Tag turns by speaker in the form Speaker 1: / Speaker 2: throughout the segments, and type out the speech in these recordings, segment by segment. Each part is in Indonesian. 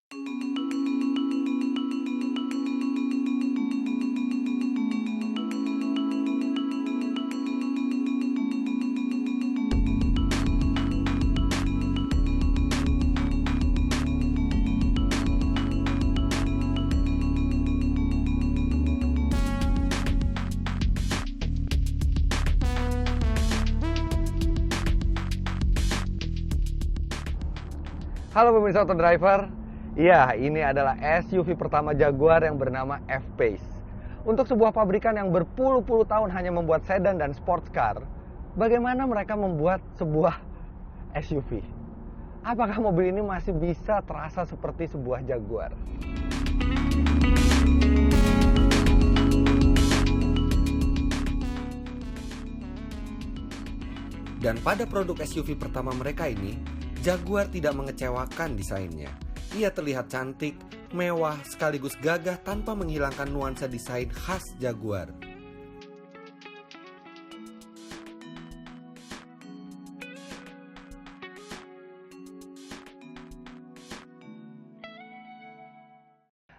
Speaker 1: Halo pemirsa Auto Driver. Iya, ini adalah SUV pertama Jaguar yang bernama F-Pace. Untuk sebuah pabrikan yang berpuluh-puluh tahun hanya membuat sedan dan sports car, bagaimana mereka membuat sebuah SUV? Apakah mobil ini masih bisa terasa seperti sebuah Jaguar?
Speaker 2: Dan pada produk SUV pertama mereka ini, Jaguar tidak mengecewakan desainnya. Ia terlihat cantik, mewah, sekaligus gagah tanpa menghilangkan nuansa desain khas Jaguar.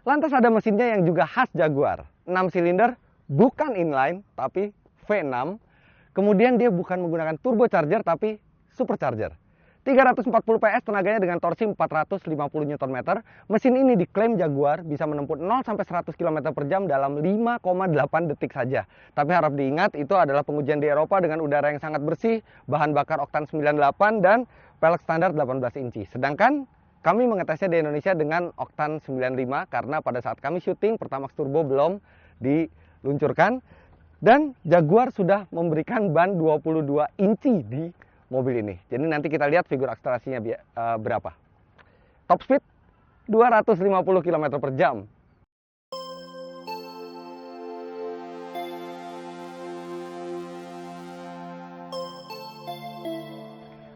Speaker 1: Lantas ada mesinnya yang juga khas Jaguar. 6 silinder, bukan inline, tapi V6. Kemudian dia bukan menggunakan turbocharger, tapi supercharger. 340 PS tenaganya dengan torsi 450 Nm. Mesin ini diklaim Jaguar bisa menempuh 0-100 km per jam dalam 5,8 detik saja. Tapi harap diingat, itu adalah pengujian di Eropa dengan udara yang sangat bersih, bahan bakar oktan 98 dan pelek standar 18 inci. Sedangkan kami mengetesnya di Indonesia dengan oktan 95 karena pada saat kami syuting Pertamax Turbo belum diluncurkan. Dan Jaguar sudah memberikan ban 22 inci di mobil ini. Jadi nanti kita lihat figur akselerasinya berapa. Top speed 250 km per jam.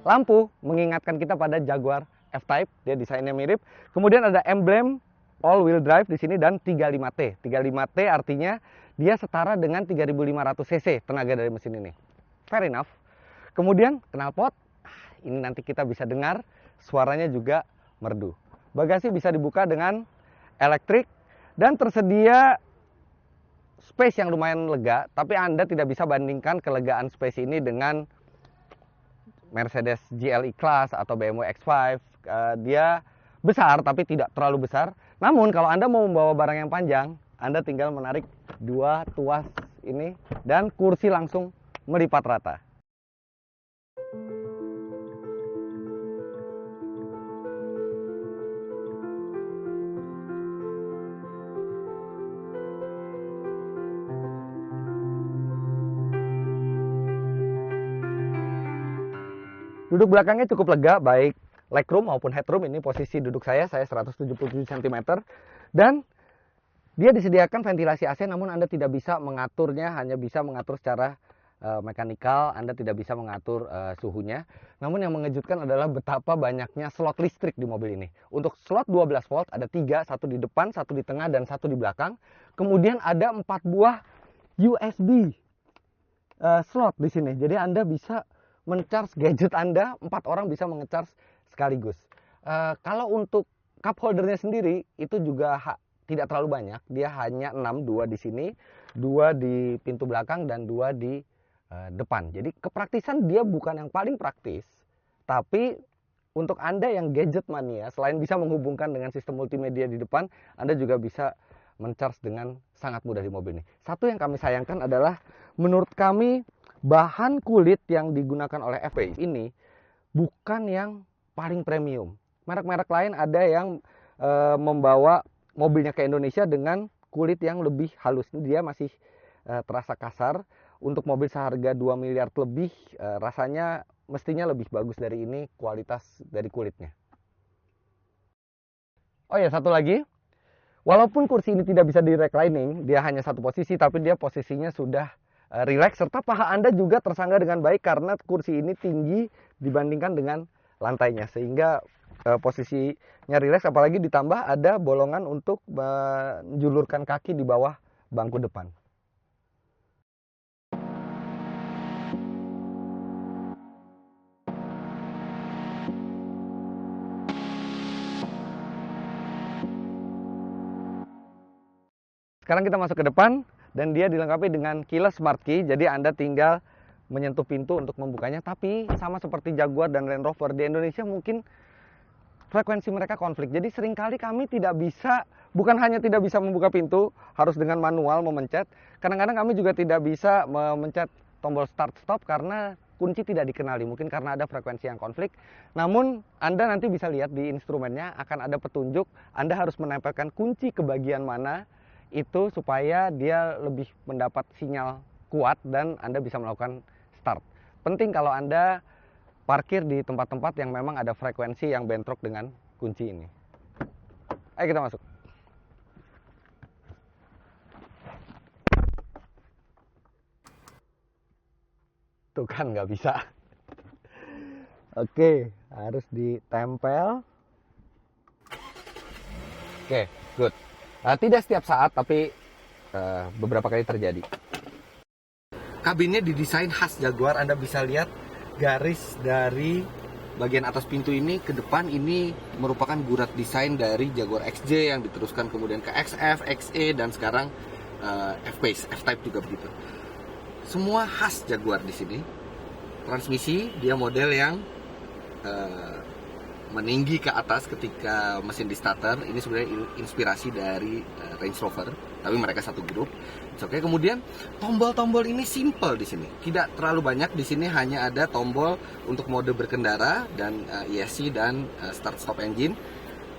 Speaker 1: Lampu mengingatkan kita pada Jaguar F-Type, dia desainnya mirip. Kemudian ada emblem all-wheel drive di sini dan 35T. 35T artinya dia setara dengan 3500 cc tenaga dari mesin ini. Fair enough. Kemudian knalpot, ini nanti kita bisa dengar suaranya juga merdu. Bagasi bisa dibuka dengan elektrik dan tersedia space yang lumayan lega, tapi Anda tidak bisa bandingkan kelegaan space ini dengan Mercedes GLE Class atau BMW X5. Dia besar tapi tidak terlalu besar. Namun kalau Anda mau membawa barang yang panjang, Anda tinggal menarik dua tuas ini dan kursi langsung melipat rata. Duduk belakangnya cukup lega, baik legroom maupun headroom. Ini posisi duduk saya 177 cm. Dan dia disediakan ventilasi AC, namun Anda tidak bisa mengaturnya, hanya bisa mengatur secara mekanikal. Anda tidak bisa mengatur suhunya. Namun yang mengejutkan adalah betapa banyaknya slot listrik di mobil ini. Untuk slot 12 volt ada 3, satu di depan, satu di tengah, dan satu di belakang. Kemudian ada 4 buah USB slot di sini. Jadi Anda bisa men-charge gadget Anda, 4 orang bisa menge-charge sekaligus. Kalau untuk cup holdernya sendiri itu juga tidak terlalu banyak. Dia hanya 6, 2 di sini, 2 di pintu belakang dan 2 di depan. Jadi kepraktisan dia bukan yang paling praktis, tapi untuk Anda yang gadget mania, selain bisa menghubungkan dengan sistem multimedia di depan, Anda juga bisa men-charge dengan sangat mudah di mobil ini. Satu yang kami sayangkan adalah menurut kami bahan kulit yang digunakan oleh F-Pace ini bukan yang paling premium. Merek-merek lain ada yang membawa mobilnya ke Indonesia dengan kulit yang lebih halus. Dia masih terasa kasar. Untuk mobil seharga 2 miliar lebih, rasanya mestinya lebih bagus dari ini kualitas dari kulitnya. Oh ya, satu lagi. Walaupun kursi ini tidak bisa di reclining, dia hanya satu posisi, tapi dia posisinya sudah rileks, serta paha Anda juga tersangga dengan baik karena kursi ini tinggi dibandingkan dengan lantainya, sehingga posisinya rileks. Apalagi ditambah ada bolongan untuk menjulurkan kaki di bawah bangku depan. Sekarang kita masuk ke depan dan dia dilengkapi dengan keyless smart key. Jadi Anda tinggal menyentuh pintu untuk membukanya. Tapi sama seperti Jaguar dan Land Rover di Indonesia mungkin frekuensi mereka konflik. Jadi seringkali kami tidak bisa, bukan hanya tidak bisa membuka pintu, harus dengan manual memencet. Kadang-kadang kami juga tidak bisa memencet tombol start stop karena kunci tidak dikenali, mungkin karena ada frekuensi yang konflik. Namun Anda nanti bisa lihat di instrumennya akan ada petunjuk, Anda harus menempelkan kunci ke bagian mana itu supaya dia lebih mendapat sinyal kuat dan Anda bisa melakukan start. Penting kalau Anda parkir di tempat-tempat yang memang ada frekuensi yang bentrok dengan kunci ini. Ayo kita masuk. Tuh kan nggak bisa. Oke, harus ditempel. Oke, good. Tidak setiap saat, tapi beberapa kali terjadi. Kabinnya didesain khas Jaguar. Anda bisa lihat garis dari bagian atas pintu ini ke depan ini merupakan gurat desain dari Jaguar XJ yang diteruskan kemudian ke XF, XE, dan sekarang F-Pace, F-Type juga begitu. Semua khas Jaguar di sini. Transmisi dia model yang meninggi ke atas ketika mesin di starter. Ini sebenarnya inspirasi dari Range Rover, tapi mereka satu grup. Oke, kemudian tombol-tombol ini simple di sini. Tidak terlalu banyak di sini, hanya ada tombol untuk mode berkendara dan ESC dan start stop engine.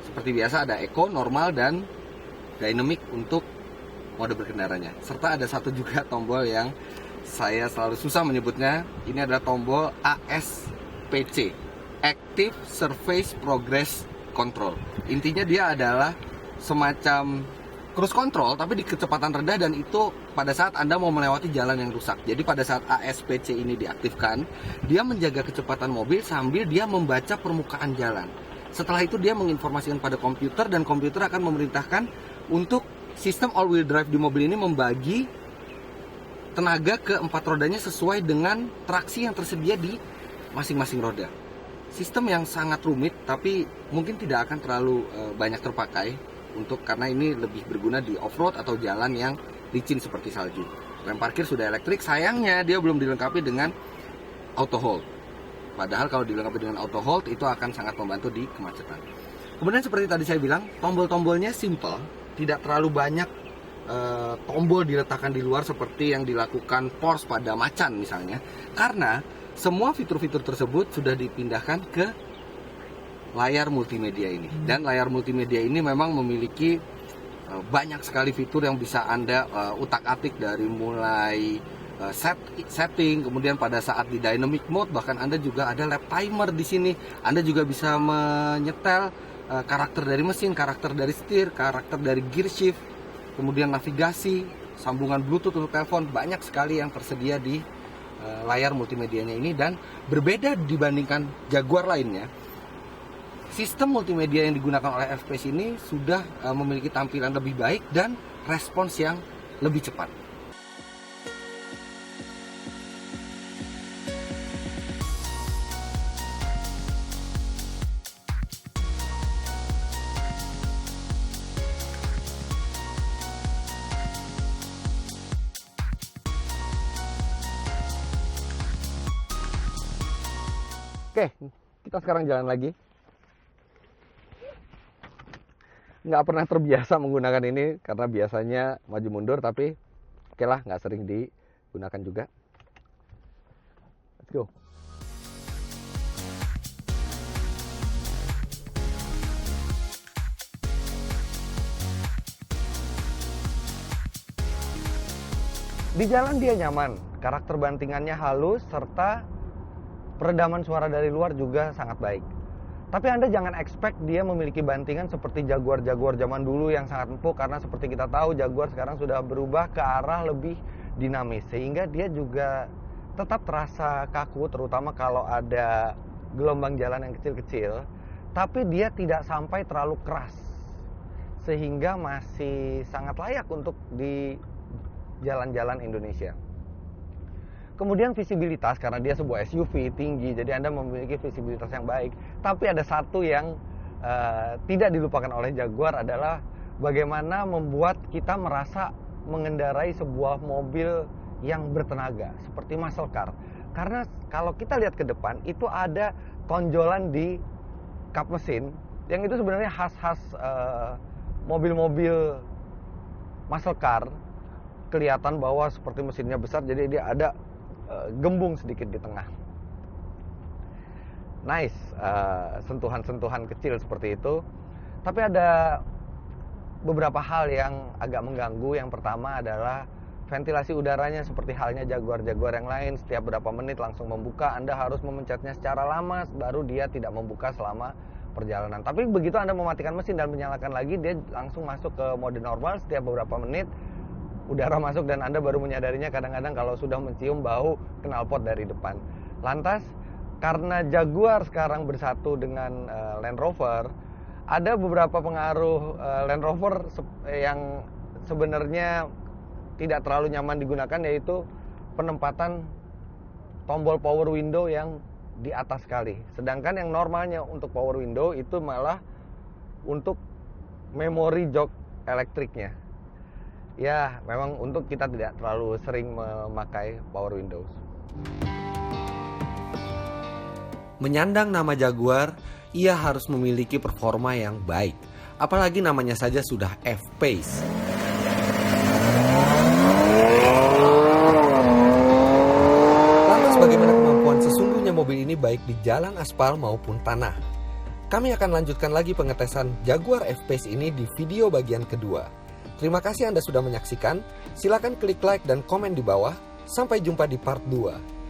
Speaker 1: Seperti biasa ada eco, normal, dan dynamic untuk mode berkendaranya. Serta ada satu juga tombol yang saya selalu susah menyebutnya. Ini adalah tombol ASPC, Active Surface Progress Control. Intinya dia adalah semacam cruise control tapi di kecepatan rendah, dan itu pada saat Anda mau melewati jalan yang rusak. Jadi pada saat ASPC ini diaktifkan, dia menjaga kecepatan mobil sambil dia membaca permukaan jalan. Setelah itu dia menginformasikan pada komputer, dan komputer akan memerintahkan untuk sistem all-wheel drive di mobil ini membagi tenaga ke empat rodanya sesuai dengan traksi yang tersedia di masing-masing roda. Sistem yang sangat rumit, tapi mungkin tidak akan terlalu banyak terpakai karena ini lebih berguna di off-road atau jalan yang licin seperti salju. Rem parkir sudah elektrik, sayangnya dia belum dilengkapi dengan auto hold. Padahal kalau dilengkapi dengan auto hold itu akan sangat membantu di kemacetan. Kemudian seperti tadi saya bilang, tombol-tombolnya simple, tidak terlalu banyak tombol diletakkan di luar seperti yang dilakukan Porsche pada Macan misalnya, karena semua fitur-fitur tersebut sudah dipindahkan ke layar multimedia ini. Dan layar multimedia ini memang memiliki banyak sekali fitur yang bisa Anda utak-atik, dari mulai setting, kemudian pada saat di dynamic mode bahkan Anda juga ada lap timer di sini. Anda juga bisa menyetel karakter dari mesin, karakter dari setir, karakter dari gear shift, kemudian navigasi, sambungan Bluetooth untuk telepon. Banyak sekali yang tersedia di layar multimedianya ini, dan berbeda dibandingkan Jaguar lainnya. Sistem multimedia yang digunakan oleh F-Pace ini sudah memiliki tampilan lebih baik dan respons yang lebih cepat. Oke, kita sekarang jalan lagi. Nggak pernah terbiasa menggunakan ini karena biasanya maju mundur, tapi oke lah, nggak sering digunakan juga. Let's go. Di jalan dia nyaman, karakter bantingannya halus, serta peredaman suara dari luar juga sangat baik. Tapi Anda jangan expect dia memiliki bantingan seperti Jaguar-Jaguar zaman dulu yang sangat empuk, karena seperti kita tahu Jaguar sekarang sudah berubah ke arah lebih dinamis, sehingga dia juga tetap terasa kaku, terutama kalau ada gelombang jalan yang kecil-kecil. Tapi dia tidak sampai terlalu keras, sehingga masih sangat layak untuk di jalan-jalan Indonesia. Kemudian visibilitas, karena dia sebuah SUV tinggi, jadi Anda memiliki visibilitas yang baik. Tapi ada satu yang tidak dilupakan oleh Jaguar adalah bagaimana membuat kita merasa mengendarai sebuah mobil yang bertenaga seperti muscle car. Karena kalau kita lihat ke depan itu ada tonjolan di kap mesin yang itu sebenarnya khas-khas mobil-mobil muscle car. Kelihatan bahwa seperti mesinnya besar, jadi dia ada gembung sedikit di tengah. Nice, sentuhan-sentuhan kecil seperti itu. Tapi ada beberapa hal yang agak mengganggu. Yang pertama adalah ventilasi udaranya, seperti halnya Jaguar-Jaguar yang lain. Setiap berapa menit langsung membuka. Anda harus memencetnya secara lama, baru dia tidak membuka selama perjalanan. Tapi begitu Anda mematikan mesin dan menyalakan lagi, dia langsung masuk ke mode normal. Setiap beberapa menit udara masuk dan Anda baru menyadarinya kadang-kadang kalau sudah mencium bau knalpot dari depan. Lantas, karena Jaguar sekarang bersatu dengan Land Rover, ada beberapa pengaruh Land Rover yang sebenarnya tidak terlalu nyaman digunakan, yaitu penempatan tombol power window yang di atas sekali. Sedangkan yang normalnya untuk power window itu malah untuk memori jok elektriknya. Ya, memang untuk kita tidak terlalu sering memakai power windows.
Speaker 2: Menyandang nama Jaguar, ia harus memiliki performa yang baik. Apalagi namanya saja sudah F-Pace. Lantas bagaimana kemampuan sesungguhnya mobil ini baik di jalan aspal maupun tanah? Kami akan lanjutkan lagi pengetesan Jaguar F-Pace ini di video bagian kedua. Terima kasih Anda sudah menyaksikan. Silakan klik like dan komen di bawah. Sampai jumpa di part 2.